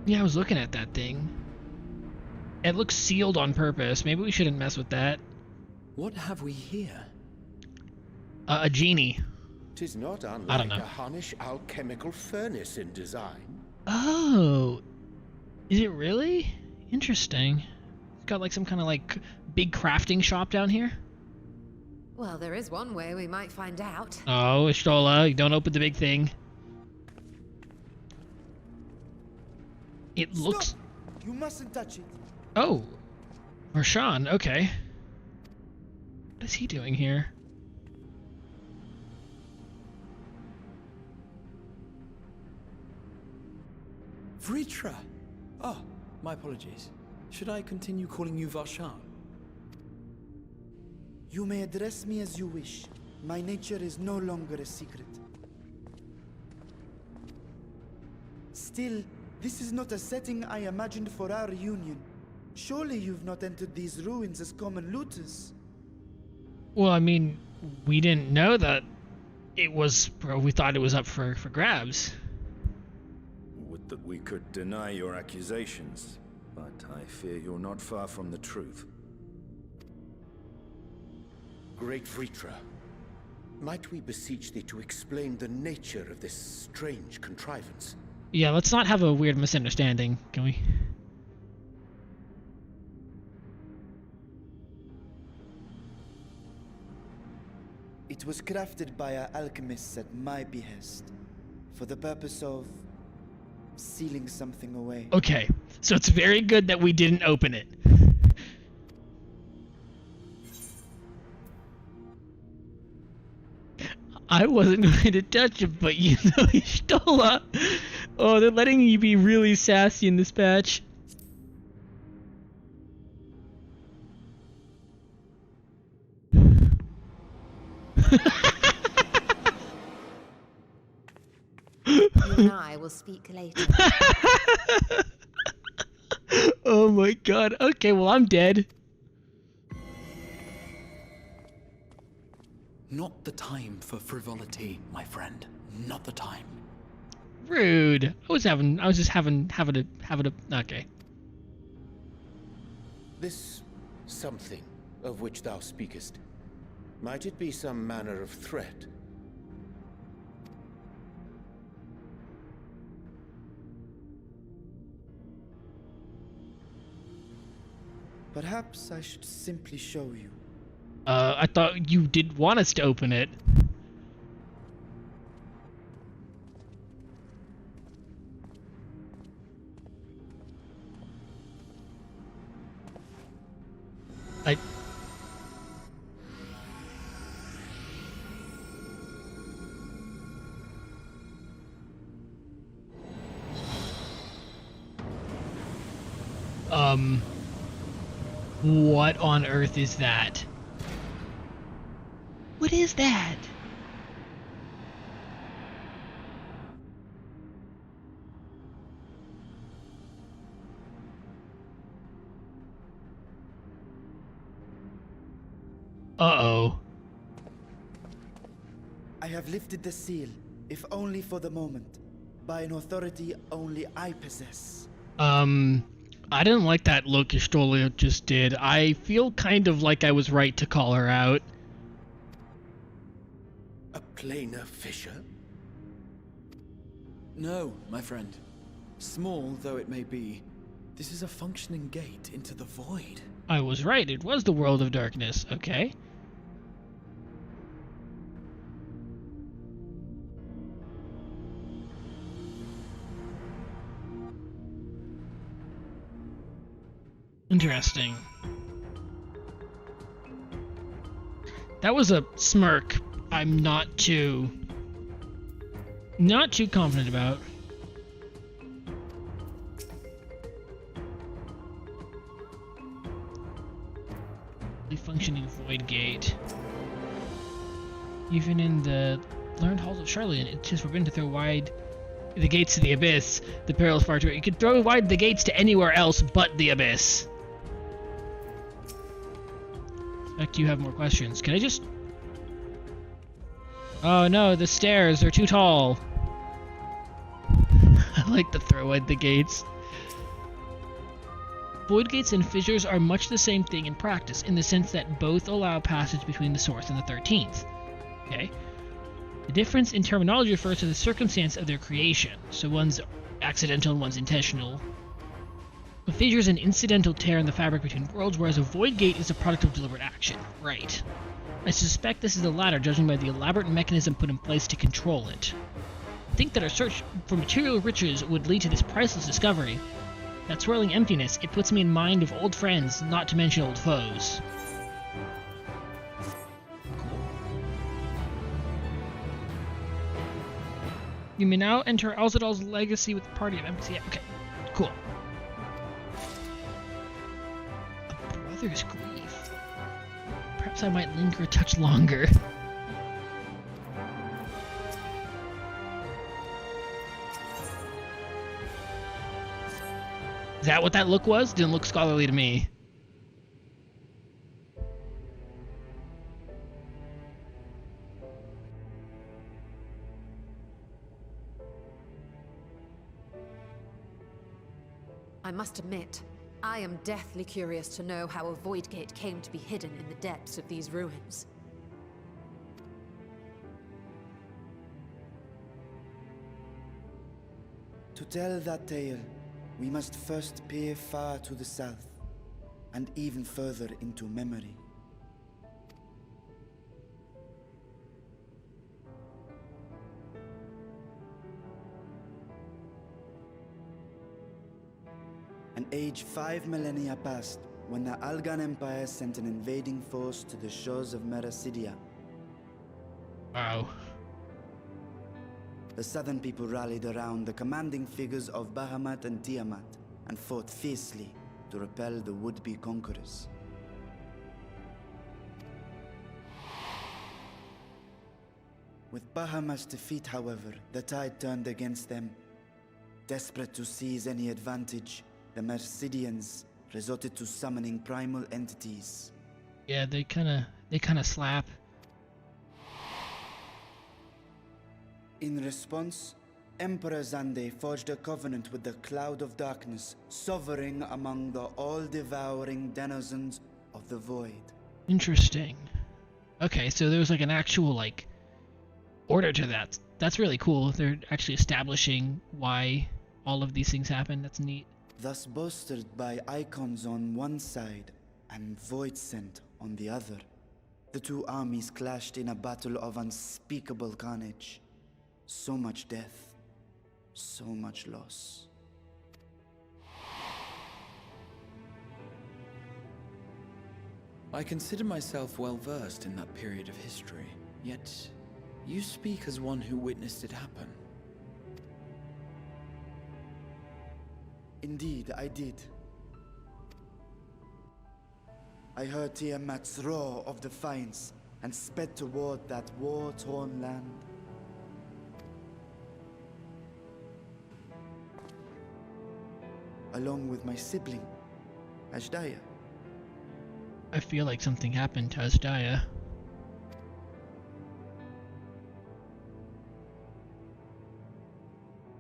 Yeah, I was looking at that thing. It looks sealed on purpose. Maybe we shouldn't mess with that. What have we here? A genie. 'Tis not I don't unlike know. a Hunnish alchemical furnace in design. Oh, is it really? Interesting. It's got like some kind of like big crafting shop down here. Well, there is one way we might find out. Oh, Ishtola, you don't open the big thing. It looks... Stop! You mustn't touch it. Oh, Marshawn, okay. What is he doing here? Vritra! Oh, my apologies. Should I continue calling you Varshan? You may address me as you wish. My nature is no longer a secret. Still, this is not a setting I imagined for our reunion. Surely you've not entered these ruins as common looters. Well, I mean, we didn't know that it was... We thought it was up for grabs. Would that we could deny your accusations, but I fear you're not far from the truth. Great Vritra, might we beseech thee to explain the nature of this strange contrivance? Yeah, let's not have a weird misunderstanding, can we? It was crafted by our alchemists at my behest, for the purpose of sealing something away. Okay, so it's very good that we didn't open it. I wasn't going to touch it, but you know, Ishtola. Oh, they're letting you be really sassy in this patch. You and I will speak later. Oh my god. Okay, well, I'm dead. Not the time for frivolity, my friend. Not the time. Rude. I was just having a, okay. This something of which thou speakest, might it be some manner of threat? Perhaps I should simply show you. I thought you did want us to open it. What on earth is that? What is that? Uh-oh. I have lifted the seal, if only for the moment, by an authority only I possess. I didn't like that look Ishtola just did. I feel kind of like I was right to call her out. A planar fissure? No, my friend. Small though it may be, this is a functioning gate into the void. I was right, it was the world of darkness, okay? Interesting. That was a smirk I'm not too confident about. The functioning void gate. Even in the learned halls of Charlene, it is forbidden to throw wide the gates to the abyss. The peril is far too great. You could throw wide the gates to anywhere else but the abyss. Expect you have more questions. Can I just... Oh no, the stairs are too tall. I like to throw wide the gates. Void gates and fissures are much the same thing in practice, in the sense that both allow passage between the source and the 13th. Okay? The difference in terminology refers to the circumstance of their creation, so one's accidental and one's intentional. A fissure is an incidental tear in the fabric between worlds, whereas a void gate is a product of deliberate action. Right. I suspect this is the latter, judging by the elaborate mechanism put in place to control it. I think that our search for material riches would lead to this priceless discovery. That swirling emptiness, it puts me in mind of old friends, not to mention old foes. Cool. You may now enter Alzadal's legacy with a party of NPC. Yeah, okay, cool. A brother's grief. Perhaps I might linger a touch longer. Is that what that look was? Didn't look scholarly to me. I must admit, I am deathly curious to know how a void gate came to be hidden in the depths of these ruins. To tell that tale, we must first peer far to the south, and even further into memory. An age 5 millennia passed when the Algan Empire sent an invading force to the shores of Meracidia. Wow. The southern people rallied around the commanding figures of Bahamut and Tiamat and fought fiercely to repel the would-be conquerors. With Bahamut's defeat, however, the tide turned against them. Desperate to seize any advantage, the Mercidians resorted to summoning primal entities. Yeah, they kinda slap. In response, Emperor Zande forged a covenant with the Cloud of Darkness, sovereign among the all-devouring denizens of the Void. Interesting. Okay, so there was like an actual order to that. That's really cool. They're actually establishing why all of these things happen. That's neat. Thus bolstered by icons on one side and Void Scent on the other, the two armies clashed in a battle of unspeakable carnage. So much death, so much loss. I consider myself well versed in that period of history, yet you speak as one who witnessed it happen. Indeed, I did. I heard Tiamat's roar of defiance and sped toward that war-torn land. Along with my sibling, Ashdaya. I feel like something happened to Asdaya.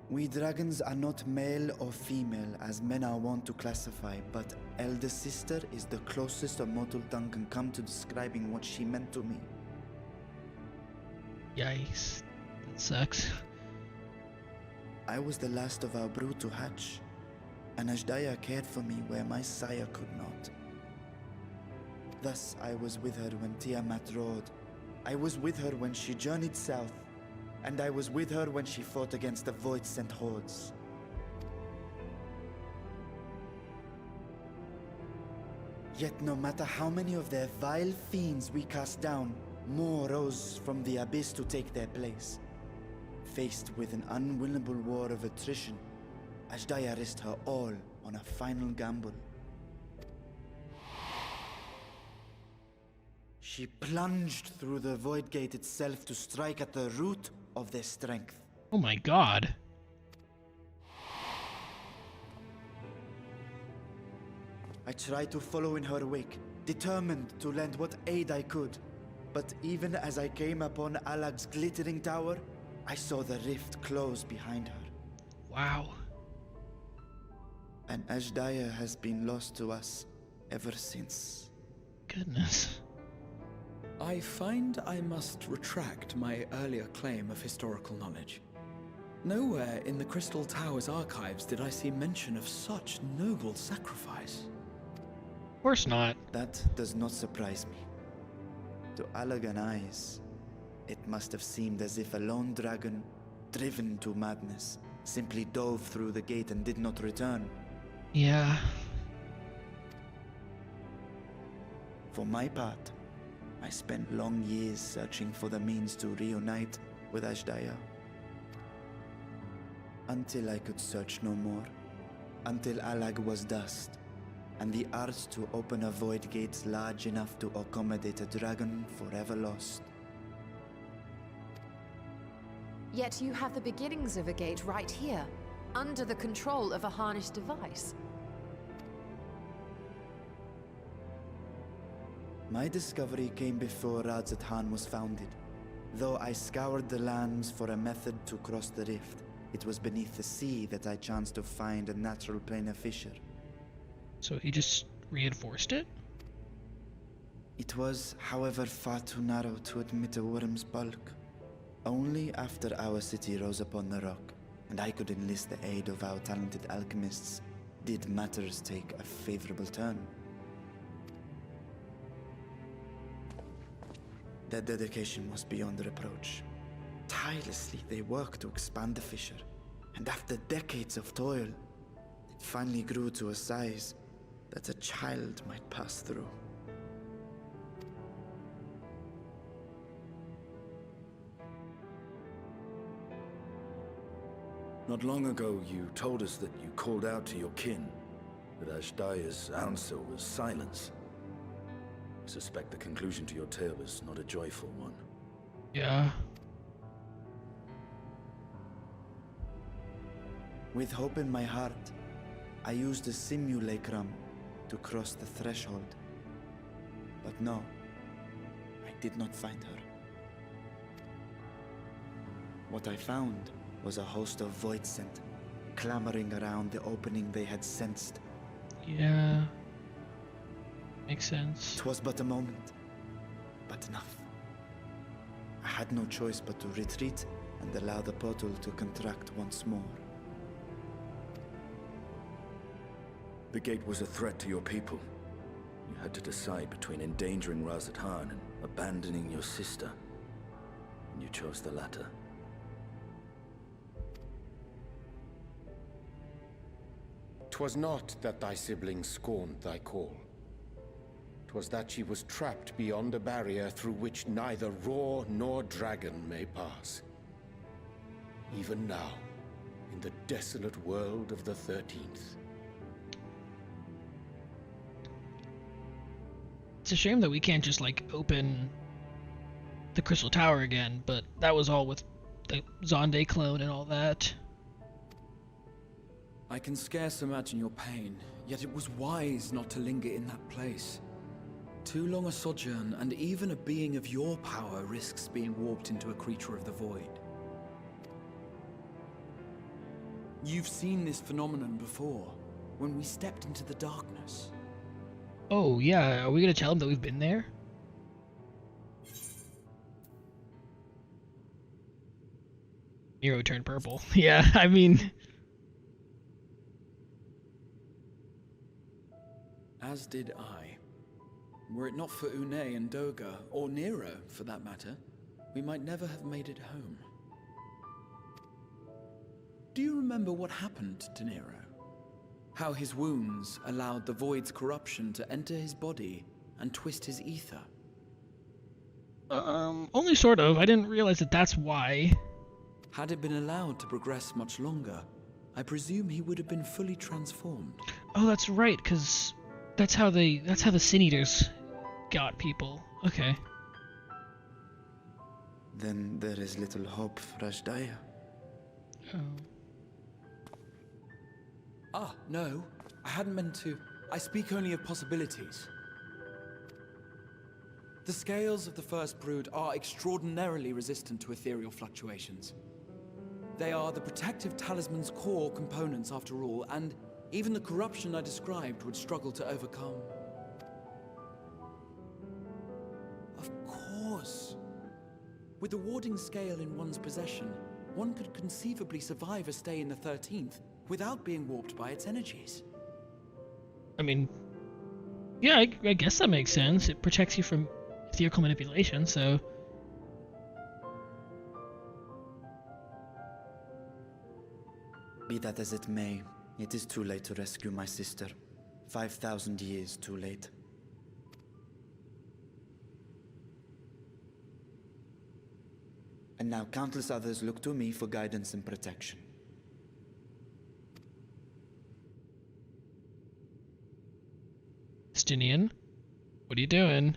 We dragons are not male or female as men are wont to classify, but elder sister is the closest a mortal tongue can come to describing what she meant to me. Yikes. That sucks. I was the last of our brood to hatch, and Ashdaya cared for me where my sire could not. Thus I was with her when Tiamat roared. I was with her when she journeyed south, and I was with her when she fought against the Void-sent hordes. Yet no matter how many of their vile fiends we cast down, more rose from the abyss to take their place. Faced with an unwinnable war of attrition, Ashdaya risked her all on a final gamble. She plunged through the Void Gate itself to strike at the root of their strength. Oh my god. I tried to follow in her wake, determined to lend what aid I could. But even as I came upon Alag's glittering tower, I saw the rift close behind her. Wow. And Ashdaya has been lost to us ever since. Goodness. I find I must retract my earlier claim of historical knowledge. Nowhere in the Crystal Tower's archives did I see mention of such noble sacrifice. Of course not. That does not surprise me. To Allagan eyes, it must have seemed as if a lone dragon, driven to madness, simply dove through the gate and did not return. Yeah. For my part, I spent long years searching for the means to reunite with Ashdaya. Until I could search no more. Until Allag was dust, and the art to open a void gate large enough to accommodate a dragon forever lost. Yet you have the beginnings of a gate right here, under the control of a harnessed device. My discovery came before Radzat was founded. Though I scoured the lands for a method to cross the rift, it was beneath the sea that I chanced to find a natural planar fissure. So he just reinforced it? It was, however, far too narrow to admit a worm's bulk. Only after our city rose upon the rock, and I could enlist the aid of our talented alchemists, did matters take a favorable turn. Their dedication was beyond reproach. Tirelessly they worked to expand the fissure, and after decades of toil, it finally grew to a size that a child might pass through. Not long ago, you told us that you called out to your kin, that Ashdaya's answer was silence. I suspect the conclusion to your tale is not a joyful one. Yeah. With hope in my heart, I used a simulacrum to cross the threshold. But no, I did not find her. What I found was a host of voidsent, clamoring around the opening they had sensed. Yeah. Makes sense. It was but a moment, but enough. I had no choice but to retreat and allow the portal to contract once more. The gate was a threat to your people. You had to decide between endangering Razathan and abandoning your sister. And you chose the latter. 'Twas not that thy sibling scorned thy call. 'Twas that she was trapped beyond a barrier through which neither roar nor dragon may pass. Even now, in the desolate world of the 13th. It's a shame that we can't just, like, open the Crystal Tower again, but that was all with the Zonde clone and all that. I can scarce imagine your pain, yet it was wise not to linger in that place. Too long a sojourn, and even a being of your power risks being warped into a creature of the void. You've seen this phenomenon before, when we stepped into the darkness. Oh, yeah, are we gonna tell him that we've been there? Nero turned purple. Yeah, I mean... As did I. Were it not for Une and Doga, or Nero for that matter, we might never have made it home. Do you remember what happened to Nero? How his wounds allowed the void's corruption to enter his body and twist his ether? Only sort of. I didn't realize that that's why. Had it been allowed to progress much longer, I presume he would have been fully transformed. Oh, that's right, because that's how the Sin Eaters got people. Okay. Then there is little hope for Ashdaya. Oh. Ah, no. I hadn't meant to. I speak only of possibilities. The scales of the First Brood are extraordinarily resistant to ethereal fluctuations. They are the protective talisman's core components after all, and Even the corruption I described would struggle to overcome. Of course. With the warding scale in one's possession, one could conceivably survive a stay in the 13th without being warped by its energies. I mean, yeah, I guess that makes sense. It protects you from etherical manipulation, so... Be that as it may, it is too late to rescue my sister. 5,000 years too late. And now countless others look to me for guidance and protection. Stinian, what are you doing?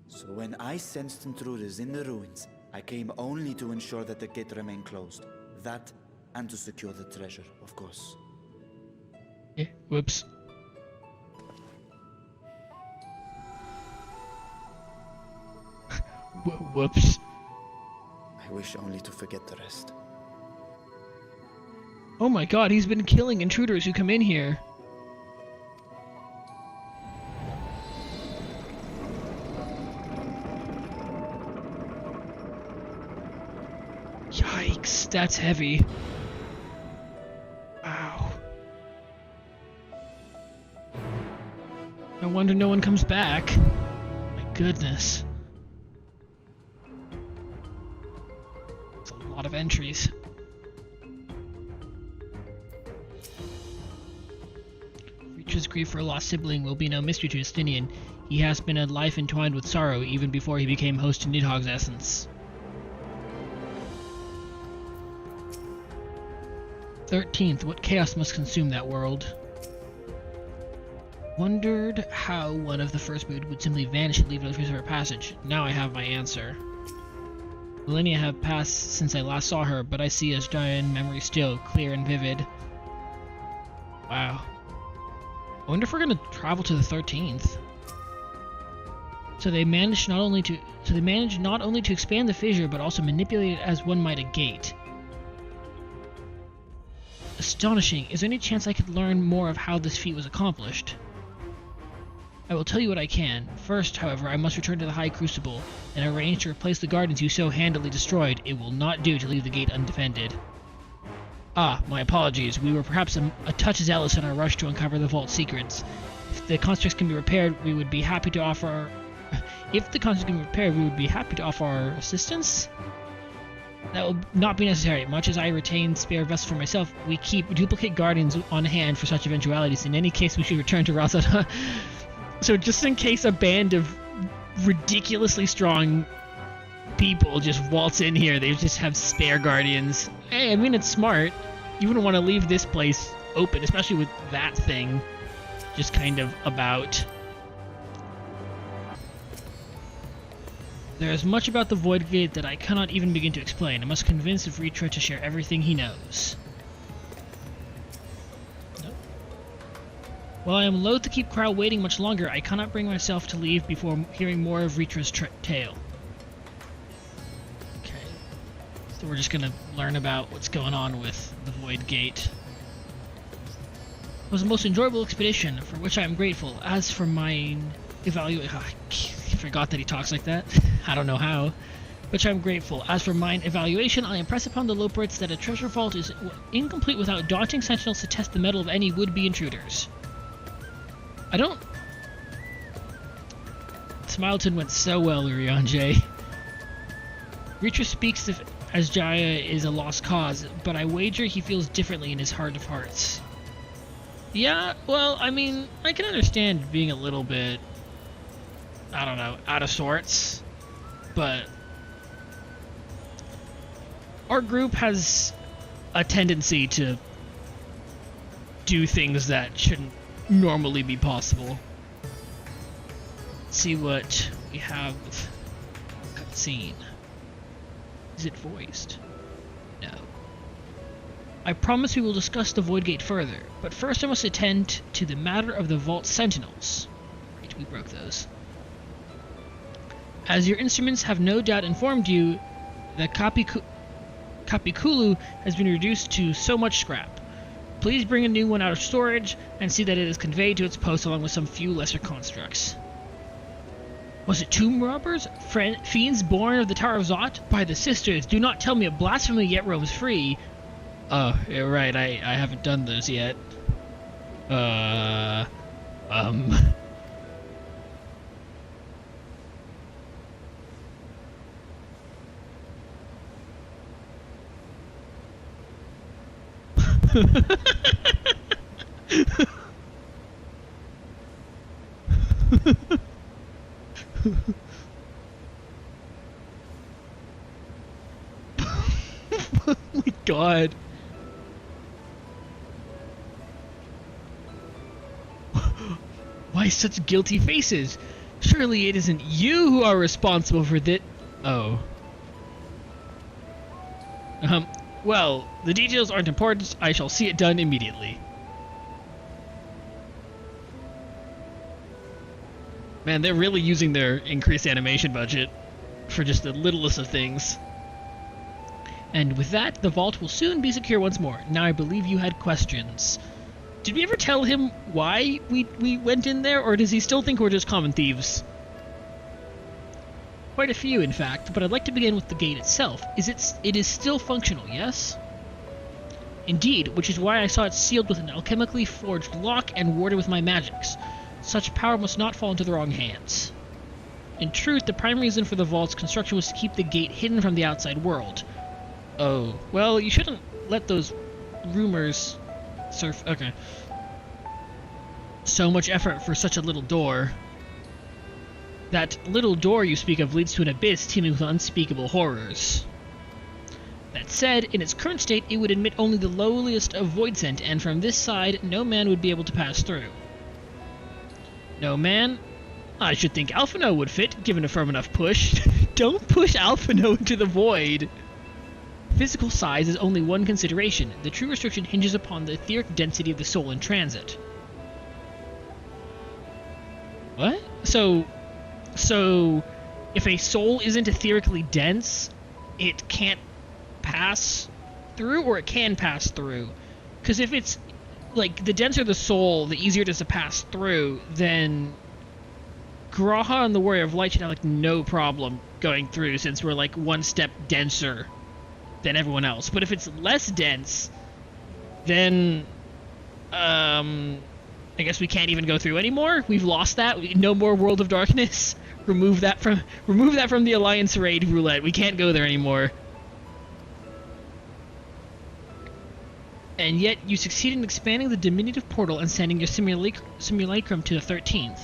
So when I sensed intruders in the ruins, I came only to ensure that the gate remained closed. That, and to secure the treasure, of course. Yeah, whoops. Whoops. I wish only to forget the rest. Oh my god, he's been killing intruders who come in here. Yikes, that's heavy. Wow. No wonder no one comes back. My goodness. That's a lot of entries. Reacher's grief for a lost sibling will be no mystery to Justinian. He has been a life entwined with sorrow even before he became host to Nidhogg's essence. 13th, what chaos must consume that world? Wondered how one of the first brood would simply vanish and leave no trace of her passage. Now I have my answer. Millennia have passed since I last saw her, but I see Ashdaian memory still, clear and vivid. Wow. I wonder if we're gonna travel to the 13th. So they managed not only to expand the fissure, but also manipulate it as one might a gate. Astonishing. Is there any chance I could learn more of how this feat was accomplished? I will tell you what I can. First, however, I must return to the High Crucible and arrange to replace the gardens you so handily destroyed. It will not do to leave the gate undefended. Ah, my apologies. We were perhaps a touch zealous in our rush to uncover the vault's secrets. If the constructs can be repaired, we would be happy to offer our assistance. That will not be necessary. Much as I retain spare vessels for myself, we keep duplicate guardians on hand for such eventualities. In any case, we should return to Rasada. So just in case a band of ridiculously strong people just waltz in here, they just have spare guardians. Hey, I mean, it's smart. You wouldn't want to leave this place open, especially with that thing just kind of about. There is much about the Void Gate that I cannot even begin to explain. I must convince Vritra to share everything he knows. Nope. While I am loath to keep Krau waiting much longer, I cannot bring myself to leave before hearing more of Vritra's tale. Okay. So we're just gonna learn about what's going on with the Void Gate. It was the most enjoyable expedition, for which I am grateful. As for mine evaluation... I forgot that he talks like that. I don't know how. Which I'm grateful. As for mine evaluation, I impress upon the Loporits that a treasure vault is incomplete without daunting sentinels to test the mettle of any would-be intruders. I don't... Smileton went so well, Urianger. Vritra speaks as Jaya is a lost cause, but I wager he feels differently in his heart of hearts. Yeah, well, I mean, I can understand being a little bit, I don't know, out of sorts, but our group has a tendency to do things that shouldn't normally be possible. Let's see what we have with cutscene. Is it voiced? No. I promise we will discuss the Void Gate further, but first I must attend to the matter of the Vault Sentinels. Right, we broke those. As your instruments have no doubt informed you, the Kapikulu has been reduced to so much scrap. Please bring a new one out of storage and see that it is conveyed to its post along with some few lesser constructs. Was it tomb robbers? Fiends born of the Tower of Zot? By the sisters, do not tell me a blasphemy yet roams free. Oh, you're right, I haven't done those yet. Oh my god. Why such guilty faces? Surely it isn't you who are responsible for this. Oh. Well, the details aren't important. I shall see it done immediately. Man, they're really using their increased animation budget for just the littlest of things. And with that, the vault will soon be secure once more. Now I believe you had questions. Did we ever tell him why we went in there, or does he still think we're just common thieves? Quite a few, in fact, but I'd like to begin with the gate itself. It is still functional, yes? Indeed, which is why I saw it sealed with an alchemically forged lock and warded with my magics. Such power must not fall into the wrong hands. In truth, the prime reason for the vault's construction was to keep the gate hidden from the outside world. Oh, well, you shouldn't let those rumors surf. Okay. So much effort for such a little door. That little door you speak of leads to an abyss teeming with unspeakable horrors. That said, in its current state, it would admit only the lowliest of void scent, and from this side, no man would be able to pass through. No man? I should think Alphino would fit, given a firm enough push. Don't push Alphino into the void! Physical size is only one consideration. The true restriction hinges upon the etheric density of the soul in transit. What? So if a soul isn't etherically dense, it can't pass through, or it can pass through? Because if it's, like, the denser the soul, the easier it is to pass through, then Graha and the Warrior of Light should have, like, no problem going through, since we're, like, one step denser than everyone else. But if it's less dense, then I guess we can't even go through anymore. We've lost that. No more World of Darkness. Remove that from the Alliance raid roulette. We can't go there anymore. And yet you succeed in expanding the diminutive portal and sending your simulacrum to the 13th.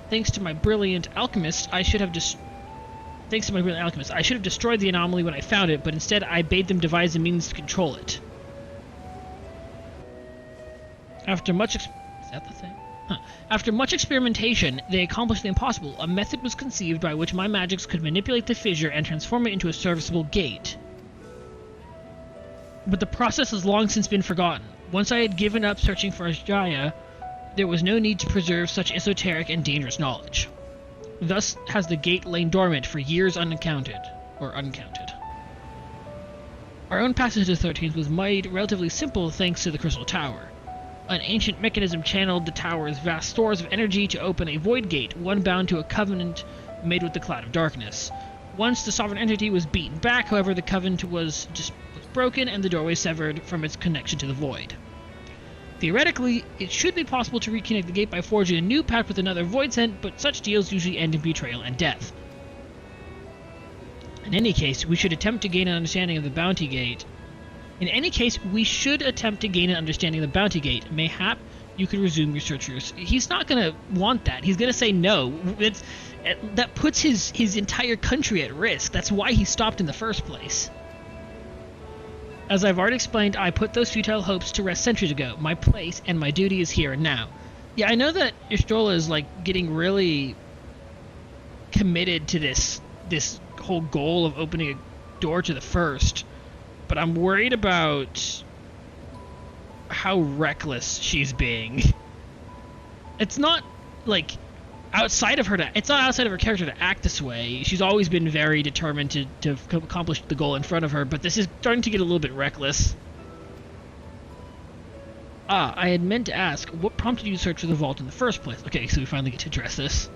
Thanks to my brilliant alchemist, I should have destroyed the anomaly when I found it, but instead I bade them devise a means to control it. After much experimentation, they accomplished the impossible. A method was conceived by which my magics could manipulate the fissure and transform it into a serviceable gate. But the process has long since been forgotten. Once I had given up searching for Ajaya, there was no need to preserve such esoteric and dangerous knowledge. Thus has the gate lain dormant for years uncounted. Our own passage to the 13th was made relatively simple thanks to the Crystal Tower. An ancient mechanism channeled the tower's vast stores of energy to open a void gate, one bound to a covenant made with the Cloud of Darkness. Once the sovereign entity was beaten back, however, the covenant was broken and the doorway severed from its connection to the void. Theoretically, it should be possible to reconnect the gate by forging a new pact with another void scent, but such deals usually end in betrayal and death. In any case, we should attempt to gain an understanding of the Bounty Gate. Mayhap you could resume your searchers. He's not gonna want that. He's gonna say no. That puts his entire country at risk. That's why he stopped in the first place. As I've already explained, I put those futile hopes to rest centuries ago. My place and my duty is here and now. Yeah, I know that Ishtrola is, like, getting really committed to this whole goal of opening a door to the first, but I'm worried about how reckless she's being. It's not, like, outside of her it's not outside of her character to act this way. She's always been very determined to accomplish the goal in front of her, but this is starting to get a little bit reckless. Ah, I had meant to ask, what prompted you to search for the vault in the first place? Okay, so we finally get to address this.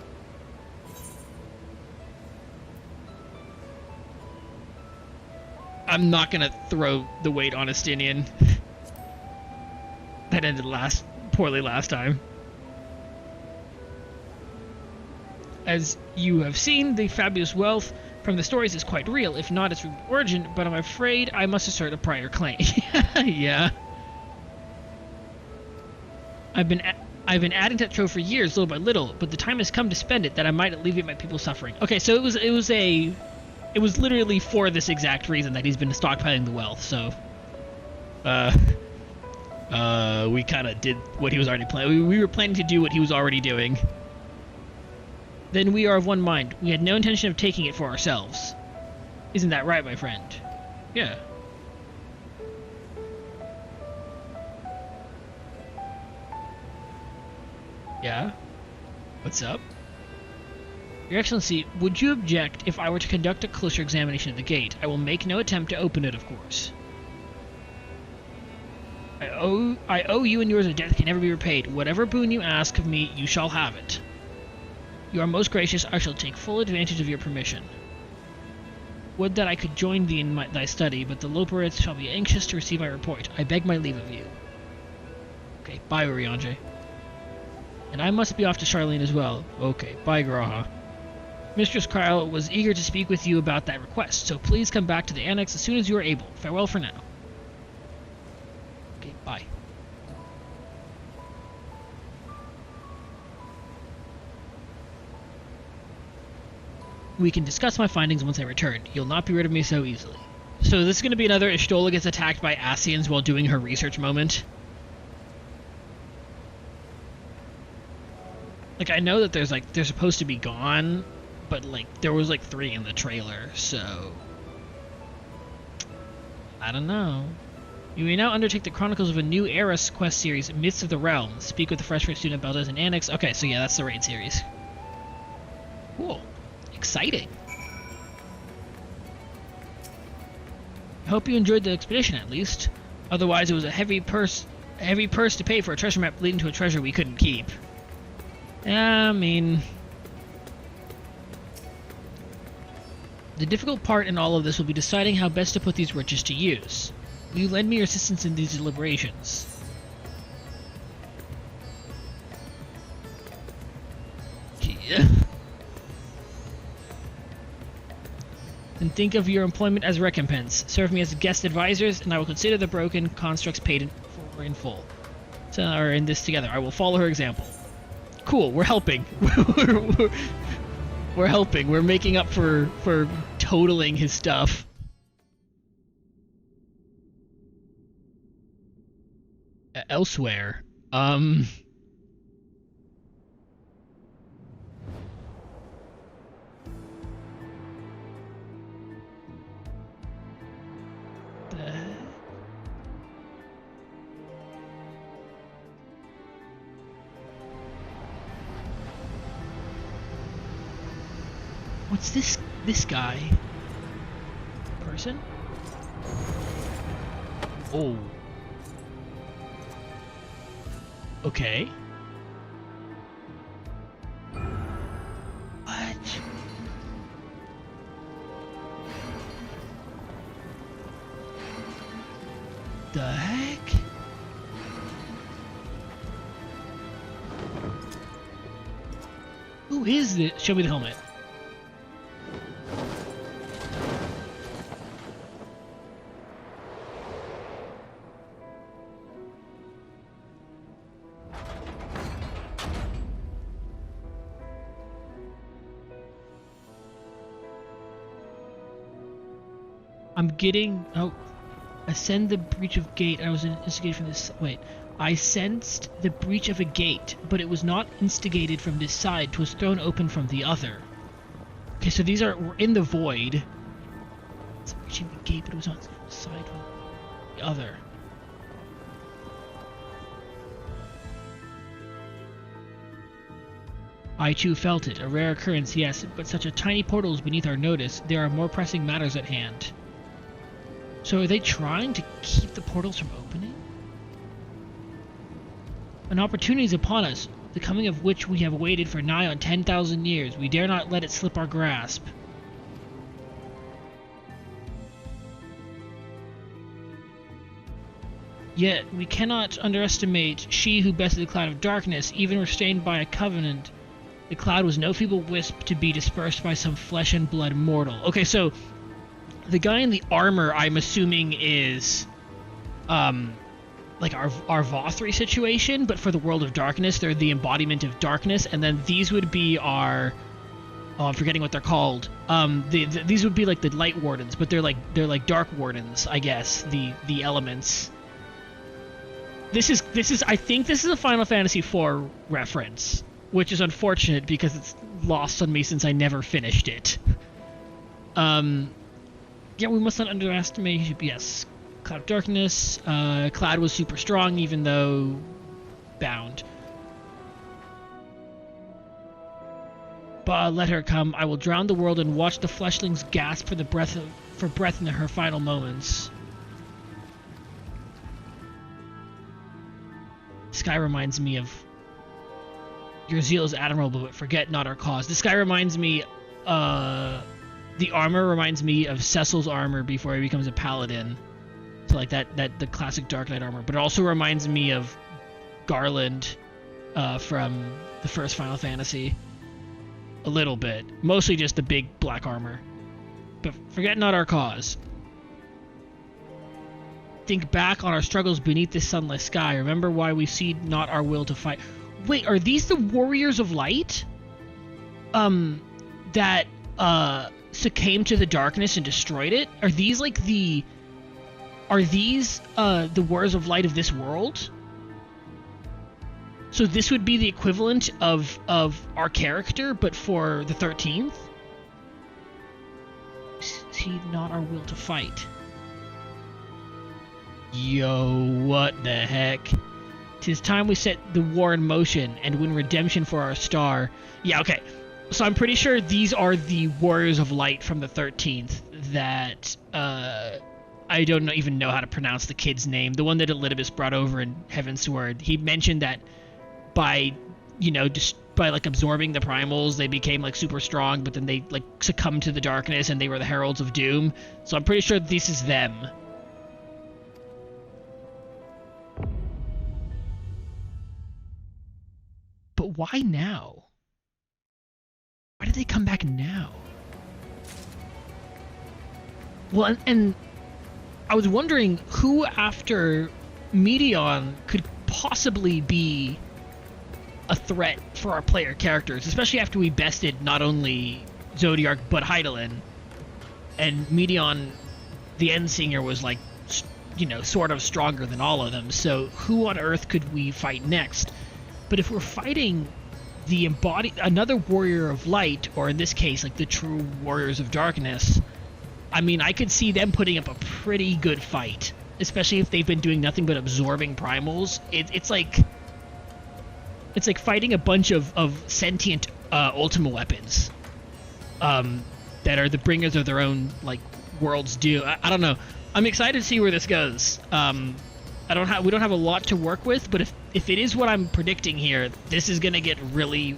I'm not gonna throw the weight on Estinian. That ended poorly last time. As you have seen, the fabulous wealth from the stories is quite real, if not its origin, but I'm afraid I must assert a prior claim. Yeah. I've been adding to that trove for years, little by little, but the time has come to spend it that I might alleviate my people's suffering. Okay, so it was literally for this exact reason that he's been stockpiling the wealth. So, we kind of did what he was already planning. We were planning to do what he was already doing. Then we are of one mind. We had no intention of taking it for ourselves. Isn't that right, my friend? Yeah. Yeah? What's up? Your Excellency, would you object if I were to conduct a closer examination of the gate? I will make no attempt to open it, of course. I owe you and yours a debt that can never be repaid. Whatever boon you ask of me, you shall have it. You are most gracious. I shall take full advantage of your permission. Would that I could join thee in thy study, but the Loporits shall be anxious to receive my report. I beg my leave of you. Okay, bye, Urianger. And I must be off to Charlene as well. Okay, bye, Graha. Mistress Kyle was eager to speak with you about that request, so please come back to the annex as soon as you are able. Farewell for now. Okay, bye. We can discuss my findings once I return. You'll not be rid of me so easily. So this is going to be another Ishtola gets attacked by Asians while doing her research moment. Like, I know that they're supposed to be gone, but, like, there was, like, 3 in the trailer, so... I don't know. You may now undertake the Chronicles of a New Era quest series, Myths of the Realm. Speak with the freshman student about an annex. Okay, so yeah, that's the raid series. Cool. Exciting. I hope you enjoyed the expedition, at least. Otherwise, it was a heavy purse to pay for a treasure map leading to a treasure we couldn't keep. I mean... The difficult part in all of this will be deciding how best to put these riches to use. Will you lend me your assistance in these deliberations? Yeah. And think of your employment as recompense. Serve me as guest advisors, and I will consider the broken constructs paid for in full. So, are in this together. I will follow her example. Cool, we're helping. We're helping. We're making up for totaling his stuff. Elsewhere. What's this guy? Person? Oh. Okay. What? The heck? Who is this? Show me the helmet. I'm getting... Oh. Ascend the breach of gate. I was instigated from this... Wait. I sensed the breach of a gate, but it was not instigated from this side. 'Twas thrown open from the other. Okay, so we're in the void. It's breaching the gate, but it was on the side from the other. I too felt it. A rare occurrence, yes, but such a tiny portal is beneath our notice. There are more pressing matters at hand. So are they trying to keep the portals from opening? An opportunity is upon us, the coming of which we have waited for nigh on 10,000 years. We dare not let it slip our grasp. Yet we cannot underestimate she who bested the cloud of darkness, even restrained by a covenant. The cloud was no feeble wisp to be dispersed by some flesh and blood mortal. Okay, so the guy in the armor, I'm assuming, is like our Vothri situation, but for the world of darkness, they're the embodiment of darkness, and then these would be our I'm forgetting what they're called. These would be like the light wardens, but they're like dark wardens, I guess. The elements. This is I think this is a Final Fantasy IV reference, which is unfortunate because it's lost on me since I never finished it. Yeah, we must not underestimate. Yes, Cloud of Darkness. Cloud was super strong, even though bound. But let her come. I will drown the world and watch the fleshlings gasp for breath in her final moments. Sky reminds me of your zeal is admirable, but forget not our cause. This guy reminds me, the armor reminds me of Cecil's armor before he becomes a paladin. So like the classic Dark Knight armor. But it also reminds me of Garland from the first Final Fantasy. A little bit. Mostly just the big black armor. But forget not our cause. Think back on our struggles beneath this sunless sky. Remember why we cede not our will to fight. Wait, are these the Warriors of Light? That succumbed to the darkness and destroyed it? Are these like the Warriors of Light of this world? So this would be the equivalent of our character, but for the 13th? Cede not our will to fight. Yo, what the heck? 'Tis time we set the war in motion and win redemption for our star. Yeah, okay. So I'm pretty sure these are the Warriors of Light from the 13th that, I don't even know how to pronounce the kid's name. The one that Elidibus brought over in Heaven's Sword. He mentioned that by, just by, like, absorbing the primals, they became, like, super strong, but then they, like, succumbed to the darkness and they were the Heralds of Doom. So I'm pretty sure this is them. But why now? Why did they come back now? Well, and I was wondering who after Meteon could possibly be a threat for our player characters, especially after we bested not only Zodiark but Hydaelyn. And Meteon, the Endsinger, was like, sort of stronger than all of them. So who on earth could we fight next? But if we're fighting another Warrior of Light, or in this case, like the true Warriors of Darkness, I mean, I could see them putting up a pretty good fight, especially if they've been doing nothing but absorbing primals. It's like fighting a bunch of sentient Ultima weapons that are the bringers of their own like world's due. I don't know. I'm excited to see where this goes. We don't have a lot to work with, but if it is what I'm predicting here, this is gonna get really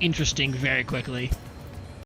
interesting very quickly.